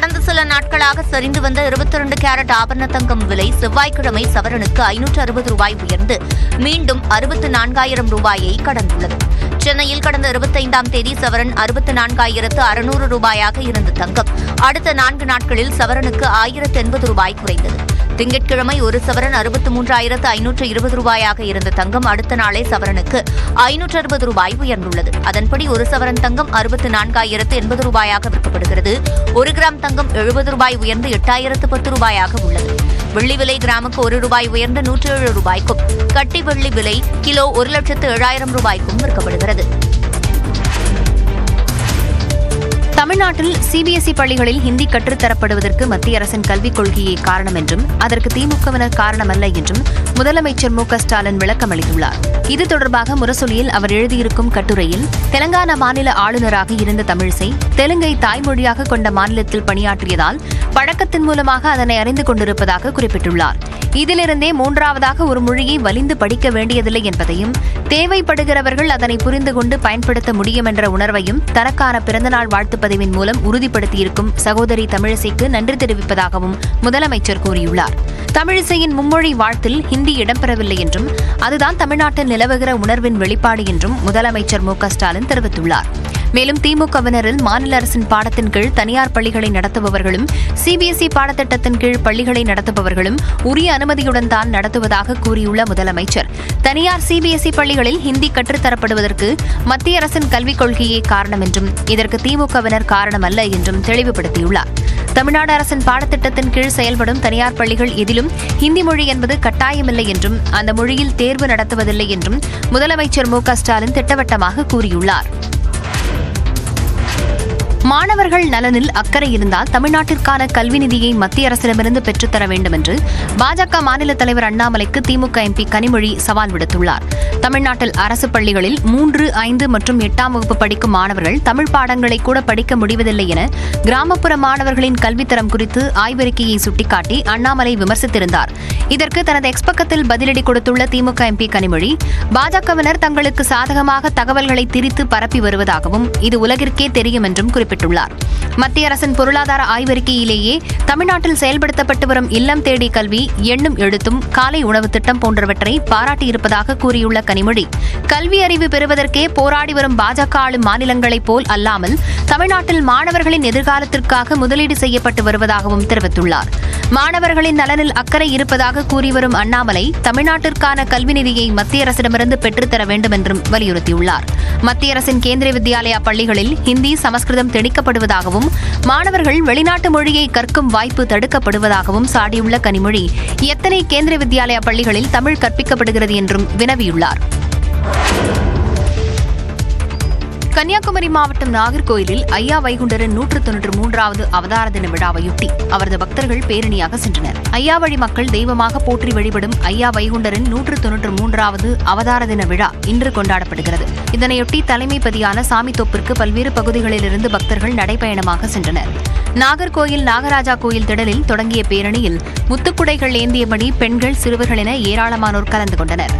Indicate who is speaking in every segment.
Speaker 1: கடந்த சில நாட்களாக சரிந்து வந்த 22 கேரட் ஆபரண தங்கம் விலை செவ்வாய்க்கிழமை சவரனுக்கு 560 ரூபாய் உயர்ந்து மீண்டும் 64,000 ரூபாயை கடந்துள்ளது. சென்னையில் கடந்த 25ஆம் தேதி சவரன் 64,600 ரூபாயாக இருந்த தங்கம் அடுத்த 4 நாட்களில் சவரனுக்கு 1,080 ரூபாய் குறைந்தது. திங்கட்கிழமை ஒரு சவரன் 63,520 ரூபாயாக இருந்த தங்கம் அடுத்த நாளே சவரனுக்கு 560 ரூபாய் உயர்ந்துள்ளது. அதன்படி ஒரு சவரன் தங்கம் 64,080 ரூபாயாக விற்கப்படுகிறது. 1 கிராம் தங்கம் 70 ரூபாய் உயர்ந்து 8,010 ரூபாயாக உள்ளது. வெள்ளி விலை கிராமுக்கு 1 ரூபாய் உயர்ந்து 107 ரூபாய்க்கும், கட்டி வெள்ளி விலை கிலோ 1,07,000 ரூபாய்க்கும் விற்கப்படுகிறது.
Speaker 2: தமிழ்நாட்டில் சிபிஎஸ்இ பள்ளிகளில் ஹிந்தி கற்றுத்தரப்படுவதற்கு மத்திய அரசின் கல்விக் கொள்கையே காரணம் என்றும் அதற்கு திமுகவினர் காரணமல்ல என்றும் முதலமைச்சர் மு.க.ஸ்டாலின் விளக்கம் அளித்துள்ளார். இது தொடர்பாக முரசொலியில் அவர் எழுதியிருக்கும் கட்டுரையில், தெலங்கானா மாநில ஆளுநராக இருந்த தமிழிசை தெலுங்கை தாய்மொழியாக கொண்ட மாநிலத்தில் பணியாற்றியதால் பழக்கத்தின் மூலமாக அதனை அறிந்து கொண்டிருப்பதாக குறிப்பிட்டுள்ளார். இதிலிருந்தே மூன்றாவதாக ஒரு மொழியை வலிந்து படிக்க வேண்டியதில்லை என்பதையும், தேவைப்படுகிறவர்கள் அதனை புரிந்து கொண்டு பயன்படுத்த முடியும் என்ற உணர்வையும் தனக்கான பிறந்தநாள் வாழ்த்து பதிவின் மூலம் உறுதிப்படுத்தியிருக்கும் சகோதரி தமிழிசைக்கு நன்றி தெரிவிப்பதாகவும் முதலமைச்சர் கூறியுள்ளார். தமிழிசையின் மும்மொழி வாழ்த்தில் ஹிந்தி இடம்பெறவில்லை என்றும் அதுதான் தமிழ்நாட்டில் நிலவுகிற உணர்வின் வெளிப்பாடு என்றும் முதலமைச்சர் மு.க.ஸ்டாலின் தெரிவித்துள்ளார். மேலும் திமுகவினரில் மாநில அரசின் பாடத்தின் கீழ் தனியார் பள்ளிகளை நடத்துபவர்களும் சிபிஎஸ்இ பாடத்திட்டத்தின் கீழ் பள்ளிகளை நடத்துபவர்களும் உரிய அனுமதியுடன் தான் நடத்துவதாக கூறியுள்ள முதலமைச்சர், தனியார் சிபிஎஸ்இ பள்ளிகளில் ஹிந்தி கற்றுத்தரப்படுவதற்கு மத்திய அரசின் கல்விக் கொள்கையே காரணம் என்றும் இதற்கு திமுகவினர் காரணமல்ல என்றும் தெளிவுபடுத்தியுள்ளார். தமிழ்நாடு அரசின் பாடத்திட்டத்தின் கீழ் செயல்படும் தனியார் பள்ளிகள் எதிலும் ஹிந்தி மொழி என்பது கட்டாயமில்லை என்றும் அந்த மொழியில் தேர்வு நடத்துவதில்லை என்றும் முதலமைச்சர் மு.க.ஸ்டாலின் திட்டவட்டமாக கூறியுள்ளார். மாணவர்கள் நலனில் அக்கறை இருந்தால் தமிழ்நாட்டிற்கான கல்வி நிதியை மத்திய அரசிடமிருந்து பெற்றுத்தர வேண்டும் என்று பாஜக மாநில தலைவர் அண்ணாமலைக்கு திமுக எம்பி கனிமொழி சவால் விடுத்துள்ளார். தமிழ்நாட்டில் அரசு பள்ளிகளில் 3, 5 மற்றும் 8ஆம் வகுப்பு படிக்கும் மாணவர்கள் தமிழ் பாடங்களை கூட படிக்க முடிவதில்லை என கிராமப்புற மாணவர்களின் கல்வித்தரம் குறித்து ஆய்வறிக்கையை சுட்டிக்காட்டி அண்ணாமலை விமர்சித்திருந்தார். இதற்கு தனது எக்ஸ் பக்கத்தில் பதிலடி கொடுத்துள்ள திமுக எம்பி கனிமொழி, பாஜகவினர் தங்களுக்கு சாதகமாக தகவல்களை திரித்து பரப்பி வருவதாகவும் இது உலகிற்கே தெரியும் என்றும் குறிப்பிட்டார். மத்திய அரசின் பொருளாதார ஆய்வறிக்கையிலேயே தமிழ்நாட்டில் செயல்படுத்தப்பட்டு வரும் இல்லம் தேடி கல்வி, எண்ணும் எழுத்தும், காலை உணவு திட்டம் போன்றவற்றை பாராட்டியிருப்பதாக கூறியுள்ள கனிமொழி, கல்வி அறிவு பெறுவதற்கே போராடி வரும் பாஜக ஆளும் மாநிலங்களைப் போல் அல்லாமல் தமிழ்நாட்டில் மாணவர்களின் எதிர்காலத்திற்காக முதலீடு செய்யப்பட்டு வருவதாகவும் தெரிவித்துள்ளார். மாணவர்களின் நலனில் அக்கறை இருப்பதாக கூறி வரும் அண்ணாமலை தமிழ்நாட்டிற்கான கல்வி நிதியை மத்திய அரசிடமிருந்து பெற்றுத்தர வேண்டும் என்றும் வலியுறுத்தியுள்ளார். மத்திய அரசின் கேந்திரிய வித்யாலயா பள்ளிகளில் ஹிந்தி, சமஸ்கிருதம் திணிக்கப்படுவதாகவும் மாணவர்கள் வெளிநாட்டு மொழியை கற்கும் வாய்ப்பு தடுக்கப்படுவதாகவும் சாடியுள்ள கனிமொழி, எத்தனை கேந்திரிய வித்யாலயா பள்ளிகளில் தமிழ் கற்பிக்கப்படுகிறது என்றும் வினவியுள்ளார். கன்னியாகுமரி மாவட்டம் நாகர்கோயிலில் ஐயா வைகுண்டரின் 193வது அவதார தின விழாவையொட்டி அவரது பக்தர்கள் பேரணியாக சென்றனர். ஐயா வழி மக்கள் தெய்வமாக போற்றி வழிபடும் ஐயா வைகுண்டரின் 193வது அவதார தின விழா இன்று கொண்டாடப்படுகிறது. இதனையொட்டி தலைமைப்பதியான சாமித்தோப்பிற்கு பல்வேறு பகுதிகளிலிருந்து பக்தர்கள் நடைபயணமாக சென்றனர். நாகர்கோயில் நாகராஜா கோயில் திடலில் தொடங்கிய பேரணியில் முத்துக்குடைகள் ஏந்தியபடி பெண்கள், சிறுவர்கள் என ஏராளமானோர் கலந்து கொண்டனர்.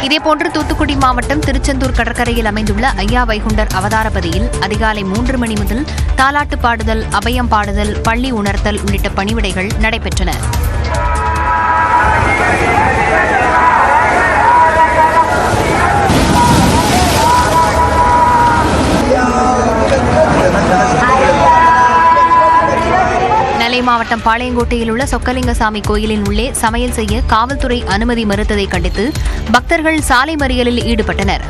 Speaker 2: இதேபோன்று தூத்துக்குடி மாவட்டம் திருச்செந்தூர் கடற்கரையில் அமைந்துள்ள ஐயா வைகுண்டர் அவதாரபதியில் அதிகாலை 3 மணி முதல் தாலாட்டு பாடுதல், அபயம் பாடுதல், பள்ளி உணர்த்தல் உள்ளிட்ட பணிவிடைகள் நடைபெற்றன. நெல்லை மாவட்டம் பாளையங்கோட்டையில் உள்ள சொக்கலிங்கசாமி கோயிலின் உள்ளே சமையல் செய்ய காவல்துறை அனுமதி மறுத்ததை கண்டித்து பக்தர்கள் சாலை மறியலில் ஈடுபட்டனர்.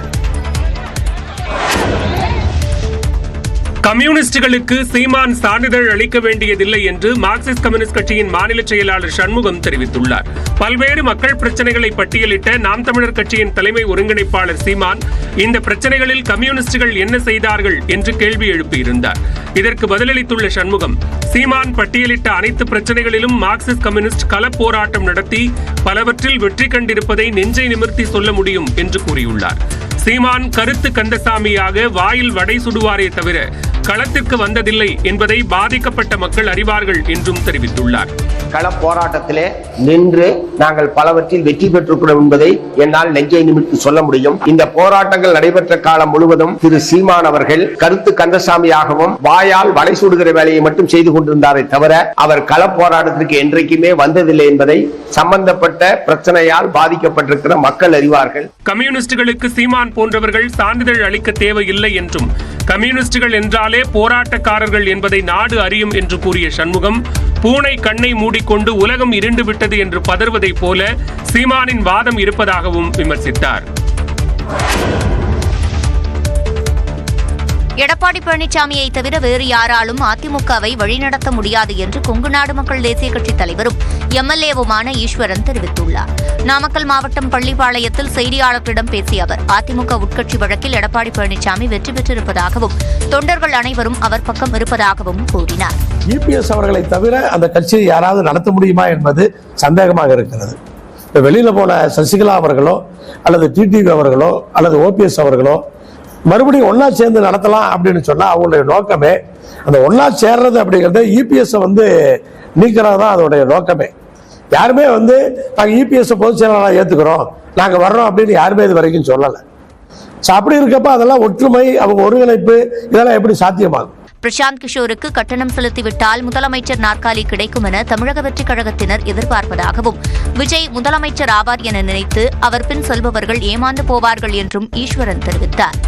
Speaker 3: கம்யூனிஸ்டுகளுக்கு சீமான் சான்றிதழ் அளிக்க வேண்டியதில்லை என்று மார்க்சிஸ்ட் கம்யூனிஸ்ட் கட்சியின் மாநில செயலாளர் சண்முகம் தெரிவித்துள்ளார். பல்வேறு மக்கள் பிரச்சனைகளை பட்டியலிட்ட நாம் தமிழர் கட்சியின் தலைமை ஒருங்கிணைப்பாளர் சீமான் இந்த பிரச்சனைகளில் கம்யூனிஸ்டுகள் என்ன செய்தார்கள் என்று கேள்வி எழுப்பியிருந்தார். இதற்கு பதிலளித்துள்ள சண்முகம், சீமான் பட்டியலிட்ட அனைத்து பிரச்சனைகளிலும் மார்க்சிஸ்ட் கம்யூனிஸ்ட் களப்போராட்டம் நடத்தி பலவற்றில் வெற்றி கண்டிருப்பதை நெஞ்சை நிமிர்த்தி சொல்ல முடியும் என்று கூறியுள்ளார். சீமான் கருத்து கந்தசாமியாக வாயில் வடை சுடுவாரே தவிர களத்திற்கு வந்ததில்லை என்பதை பாதிக்கப்பட்ட மக்கள் அறிவார்கள் என்றும் தெரிவித்துள்ளார்.
Speaker 4: கள போராட்டத்திலே நின்று நாங்கள் பலவற்றில் வெற்றி பெற்றிருக்கிறோம் என்பதை என்னால் நெஞ்சை நிமிர்த்தி சொல்ல முடியும். இந்த போராட்டங்கள் நடைபெற்ற காலம் முழுவதும் திரு சீமான் அவர்கள் கருத்து கந்தசாமியாகவும் வாயால் வலை சூடுகிற வேலையை மட்டும் செய்து கொண்டிருந்தாரே தவிர அவர் கள போராட்டத்திற்கு என்றைக்குமே வந்ததில்லை என்பதை சம்பந்தப்பட்ட பிரச்சனையால் பாதிக்கப்பட்டிருக்கிற மக்கள் அறிவார்கள்.
Speaker 3: கம்யூனிஸ்டுகளுக்கு சீமான் போன்றவர்கள் சான்றிதழ் அளிக்க தேவையில்லை என்றும் கம்யூனிஸ்டுகள் என்றாலே போராட்டக்காரர்கள் என்பதை நாடு அறியும் என்று கூறிய சண்முகம், பூனை கண்ணை மூடிக்கொண்டு உலகம் இருண்டு விட்டது என்று பதறுவதைப் போல சீமானின் வாதம் இருப்பதாகவும் விமர்சித்தார்.
Speaker 1: எடப்பாடி பழனிசாமியை தவிர வேறு யாராலும் அதிமுகவை வழிநடத்த முடியாது என்று கொங்குநாடு மக்கள் தேசிய கட்சித் தலைவரும் எம்எல்ஏவுமான ஈஸ்வரன் தெரிவித்துள்ளார். நாமக்கல் மாவட்டம் பள்ளிப்பாளையத்தில் செய்தியாளர்களிடம் பேசிய அவர், அதிமுக உட்கட்சி வழக்கில் எடப்பாடி பழனிசாமி வெற்றி பெற்றிருப்பதாகவும் தொண்டர்கள் அனைவரும் அவர் பக்கம் இருப்பதாகவும் கூறினார்.
Speaker 5: இபிஎஸ் அவர்களை தவிர அந்த கட்சியை யாராவது நடத்த முடியுமா என்பது சந்தேகமாக இருக்கிறது. வெளியில போன சசிகலா அவர்களோ அல்லது டிடிவி அவர்களோ அல்லது ஓபிஎஸ் அவர்களோ மறுபடியும் ஒன்னா சேர்ந்து நடத்தலாம் அப்படின்னு சொன்னா அவங்களுடைய நோக்கமே அந்த ஒன்னா சேர்றது அப்படிங்கிறது இபிஎஸ் நீக்கிறது தான் அதோடைய நோக்கமே. யாருமே நாங்க இபிஎஸ் பொதுச் செயலாளராக ஏத்துக்கிறோம், நாங்க வர்றோம் அப்படின்னு யாருமே இது வரைக்கும் சொல்லலை. அப்படி இருக்கப்ப அதெல்லாம் ஒற்றுமை, அவங்க ஒருங்கிணைப்பு இதெல்லாம் எப்படி சாத்தியமாகும்?
Speaker 1: பிரசாந்த் கிஷோருக்கு கட்டணம் செலுத்திவிட்டால் முதலமைச்சர் நாற்காலி கிடைக்கும் என தமிழக வெற்றிக் கழகத்தினர் எதிர்பார்ப்பதாகவும், விஜய் முதலமைச்சர் ஆவார் என நினைத்து அவர் பின் செல்பவர்கள் ஏமாந்து போவார்கள் என்றும் ஈஸ்வரன் தெரிவித்தார்.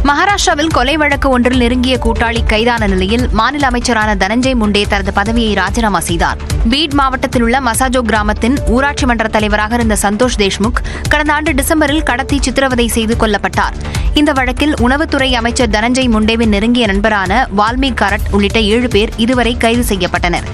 Speaker 2: மகாராஷ்டிராவில் கொலை வழக்கு ஒன்றில் நெருங்கிய கூட்டாளி கைதான நிலையில் மாநில அமைச்சரான தனஞ்சய் முண்டே தனது பதவியை ராஜினாமா செய்தார். பீட் மாவட்டத்தில் உள்ள மசாஜோ கிராமத்தின் ஊராட்சி மன்ற தலைவராக இருந்த சந்தோஷ் தேஷ்முக் கடந்த ஆண்டு டிசம்பரில் கடத்தி சித்திரவதை செய்து கொல்லப்பட்டார். இந்த வழக்கில் உணவுத்துறை அமைச்சர் தனஞ்சய் முண்டேவின் நெருங்கிய நண்பரான வால்மீக் கரட் உள்ளிட்ட 7 பேர் இதுவரை கைது செய்யப்பட்டனர்.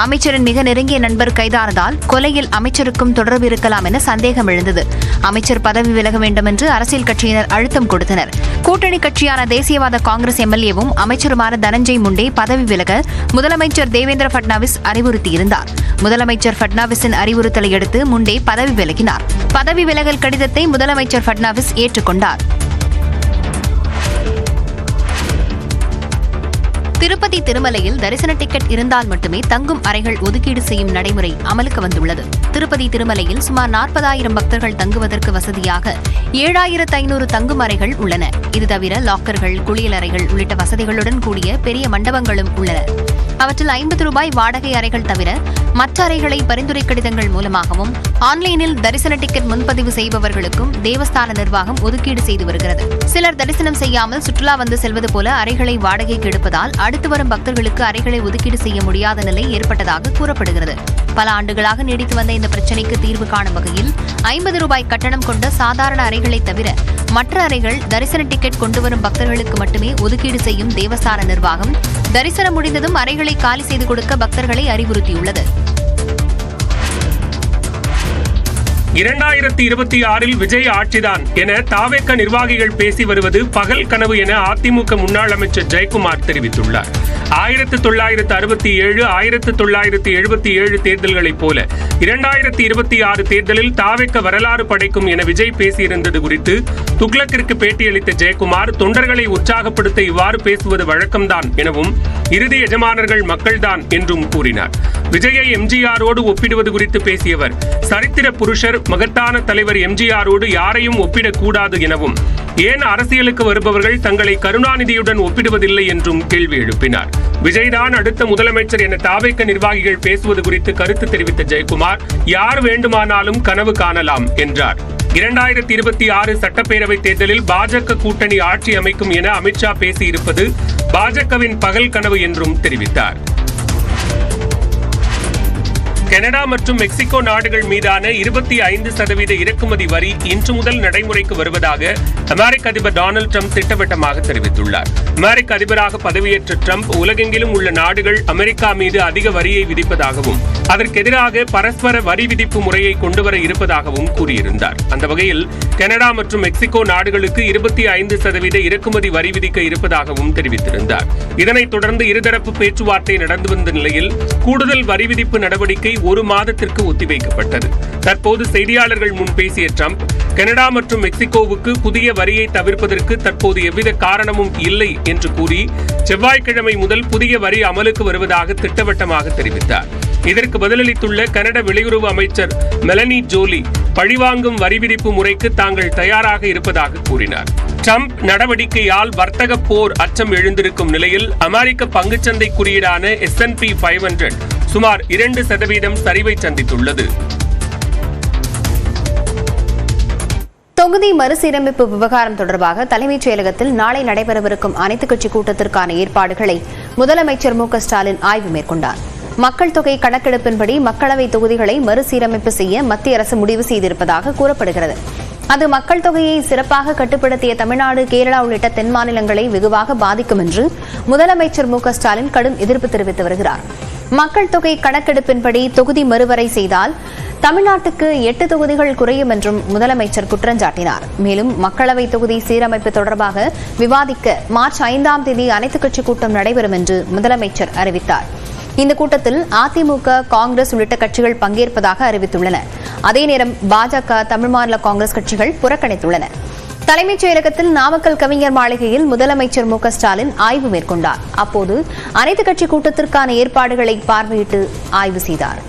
Speaker 2: அமைச்சரின் மிக நெருங்கிய நண்பர் கைதானதால் கொலையில் அமைச்சருக்கும் தொடர்பு இருக்கலாம் என சந்தேகம் எழுந்தது. அமைச்சர் பதவி விலக வேண்டும் என்று அரசியல் கட்சியினர் அழுத்தம் கொடுத்தனர். கூட்டணி கட்சியான தேசியவாத காங்கிரஸ் எம்எல்ஏவும் அமைச்சருமான தனஞ்சய் முண்டே பதவி விலக முதலமைச்சர் தேவேந்திர பட்னாவிஸ் அறிவுறுத்தியிருந்தார். முதலமைச்சர் பட்னாவிஸின் அறிவுறுத்தலை அடுத்து முண்டே பதவி விலகினார். பதவி விலகல் கடிதத்தை முதலமைச்சர் பட்னாவிஸ் ஏற்றுக்கொண்டார். திருப்பதி திருமலையில் தரிசன டிக்கெட் இருந்தால் மட்டுமே தங்கும் அறைகள் ஒதுக்கீடு செய்யும் நடைமுறை அமலுக்கு வந்துள்ளது. திருப்பதி திருமலையில் சுமார் 40,000 பக்தர்கள் தங்குவதற்கு வசதியாக 7,500 தங்கும் அறைகள் உள்ளன. இது தவிர லாக்கர்கள், குளியலறைகள் உள்ளிட்ட வசதிகளுடன் கூடிய பெரிய மண்டபங்களும் உள்ளன. அவற்றில் ₹50 வாடகை அறைகள் தவிர மற்ற அறைகளை பரிந்துரை கடிதங்கள் மூலமாகவும் ஆன்லைனில் தரிசன டிக்கெட் முன்பதிவு செய்பவர்களுக்கும் தேவஸ்தான நிர்வாகம் ஒதுக்கீடு செய்து வருகிறது. சிலர் தரிசனம் செய்யாமல் சுற்றுலா வந்து செல்வது போல அறைகளை வாடகைக்கு எடுப்பதால் அடுத்து வரும் பக்தர்களுக்கு அறைகளை ஒதுக்கீடு செய்ய முடியாத நிலை ஏற்பட்டதாக கூறப்படுகிறது. பல ஆண்டுகளாக நீடித்து வந்த இந்த பிரச்சினைக்கு தீர்வு காணும் வகையில் ₹50 கட்டணம் கொண்ட சாதாரண அறைகளை தவிர மற்ற அறைகள் தரிசன டிக்கெட் கொண்டுவரும் பக்தர்களுக்கு மட்டுமே ஒதுக்கீடு செய்யும் தேவஸ்தான நிர்வாகம் தரிசனம் முடிந்ததும் அறைகளை காலி செய்து கொடுக்க பக்தர்களை அறிவுறுத்தியுள்ளது.
Speaker 3: 2026 விஜய் ஆட்சிதான் என தாவேக நிர்வாகிகள் பேசி வருவது பகல் கனவு என அதிமுக முன்னாள் அமைச்சர் ஜெயக்குமார் தெரிவித்துள்ளார். 1967, 1977 தேர்தல்களைப் போல 2026 தேர்தலில் தாவேக வரலாறு படைக்கும் என விஜய் பேசியிருந்தது குறித்து துக்ளக்கிற்கு பேட்டியளித்த ஜெயக்குமார், தொண்டர்களை உற்சாகப்படுத்த இவ்வாறு பேசுவது வழக்கம்தான் எனவும் இறுதி எஜமானர்கள் மக்கள்தான் என்றும் கூறினார். விஜயை எம்ஜிஆரோடு ஒப்பிடுவது குறித்து பேசியவர், சரித்திர புருஷர் மகத்தான தலைவர் எம்ஜிஆரோடு யாரையும் ஒப்பிடக்கூடாது எனவும், ஏன் அரசியலுக்கு வருபவர்கள் தங்களை கருணாநிதியுடன் ஒப்பிடுவதில்லை என்றும் கேள்வி எழுப்பினார். விஜய்தான் அடுத்த முதலமைச்சர் என தாவேக நிர்வாகிகள் பேசுவது குறித்து கருத்து தெரிவித்த ஜெயக்குமார், யார் வேண்டுமானாலும் கனவு காணலாம் என்றார். 2026 சட்டப்பேரவைத் தேர்தலில் பாஜக கூட்டணி ஆட்சி அமைக்கும் என அமித்ஷா பேசியிருப்பது பாஜகவின் பகல் கனவு என்றும் தெரிவித்தார். கனடா மற்றும் மெக்சிகோ நாடுகள் மீதான 25% இறக்குமதி வரி இன்று முதல் நடைமுறைக்கு வருவதாக அமெரிக்க அதிபர் டொனால்டு டிரம்ப் திட்டவட்டமாக தெரிவித்துள்ளார். அமெரிக்க அதிபராக பதவியேற்ற டிரம்ப் உலகெங்கிலும் உள்ள நாடுகள் அமெரிக்கா மீது அதிக வரியை விதிப்பதாகவும் அதற்கு எதிராக பரஸ்பர வரி விதிப்பு முறையை கொண்டுவர இருப்பதாகவும் கூறியிருந்தார். அந்த வகையில் கனடா மற்றும் மெக்சிகோ நாடுகளுக்கு 25% இறக்குமதி வரி விதிக்க இருப்பதாகவும் தெரிவித்திருந்தார். இதனைத் தொடர்ந்து இருதரப்பு பேச்சுவார்த்தை நடந்து வந்த நிலையில் கூடுதல் வரி விதிப்பு நடவடிக்கை 1 மாதத்திற்கு ஒத்திவைக்கப்பட்டது. தற்போது செய்தியாளர்கள் முன் பேசிய ட்ரம்ப், கனடா மற்றும் மெக்சிகோவுக்கு புதிய வரியை தவிர்ப்பதற்கு தற்போது எவ்வித காரணமும் இல்லை என்று கூறி செவ்வாய்க்கிழமை முதல் புதிய வரி அமலுக்கு வருவதாக திட்டவட்டமாக தெரிவித்தார். இதற்கு பதிலளித்துள்ள கனடா வெளியுறவு அமைச்சர் மெலனி ஜோலி, பழிவாங்கும் வரி விதிப்பு முறைக்கு தாங்கள் தயாராக இருப்பதாக கூறினார். ட்ரம்ப் நடவடிக்கையால் வர்த்தக போர் அச்சம் எழுந்திருக்கும் நிலையில் அமெரிக்க பங்குச்சந்தை குறியீடான S&P 500 சுமார் 2% சரிவை சந்தித்துள்ளது.
Speaker 2: தொகுதி மறுசீரமைப்பு விவகாரம் தொடர்பாக தலைமைச் செயலகத்தில் நாளை நடைபெறவிருக்கும் அனைத்துக் கட்சி கூட்டத்திற்கான ஏற்பாடுகளை முதலமைச்சர் ஸ்டாலின் ஆய்வு மேற்கொண்டார். மக்கள் தொகை கணக்கெடுப்பின்படி மக்களவை தொகுதிகளை மறுசீரமைப்பு செய்ய மத்திய அரசு முடிவு செய்திருப்பதாக கூறப்படுகிறது. அது மக்கள் தொகையை சிறப்பாக கட்டுப்படுத்திய தமிழ்நாடு, கேரளா உள்ளிட்ட தென் மாநிலங்களை வெகுவாக பாதிக்கும் என்று முதலமைச்சர் ஸ்டாலின் கடும் எதிர்ப்பு தெரிவித்து வருகிறார். மக்கள் தொகை கணக்கெடுப்பின்படி தொகுதி மறுவரை செய்தால் தமிழ்நாட்டுக்கு 8 தொகுதிகள் குறையும் என்றும் முதலமைச்சர் குற்றஞ்சாட்டினார். மேலும் மக்களவை தொகுதி சீரமைப்பு தொடர்பாக விவாதிக்க மார்ச் 5ஆம் தேதி அனைத்துக் கட்சி கூட்டம் நடைபெறும் என்று முதலமைச்சர் அறிவித்தார். இந்த கூட்டத்தில் அதிமுக, காங்கிரஸ் உள்ளிட்ட கட்சிகள் பங்கேற்பதாக அறிவித்துள்ளன. அதே நேரம் பாஜக, தமிழ் மாநில காங்கிரஸ் கட்சிகள் புறக்கணித்துள்ளன. தலைமைச் செயலகத்தில் நாமக்கல் கவிஞர் மாளிகையில் முதலமைச்சர் ஸ்டாலின் ஆய்வு மேற்கொண்டார். அப்போது அனைத்துக் கட்சி கூட்டத்திற்கான ஏற்பாடுகளை பார்வையிட்டு ஆய்வு செய்தார்.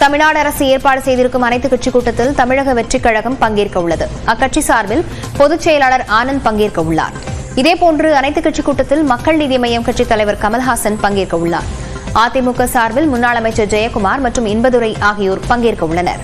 Speaker 2: தமிழ்நாடு அரசு ஏற்பாடு செய்திருக்கும் அனைத்துக் கட்சி கூட்டத்தில் தமிழக வெற்றிக் கழகம் பங்கேற்க உள்ளது. அக்கட்சி சார்பில் பொதுச் செயலாளர் ஆனந்த் பங்கேற்க உள்ளார். இதேபோன்று அனைத்துக் கட்சி கூட்டத்தில் மக்கள் நீதி மய்யம் கட்சித் தலைவர் கமல்ஹாசன் பங்கேற்க உள்ளார். அதிமுக சார்பில் முன்னாள் அமைச்சர் ஜெயக்குமார் மற்றும் இன்பதுரை ஆகியோர் பங்கேற்க உள்ளனர்.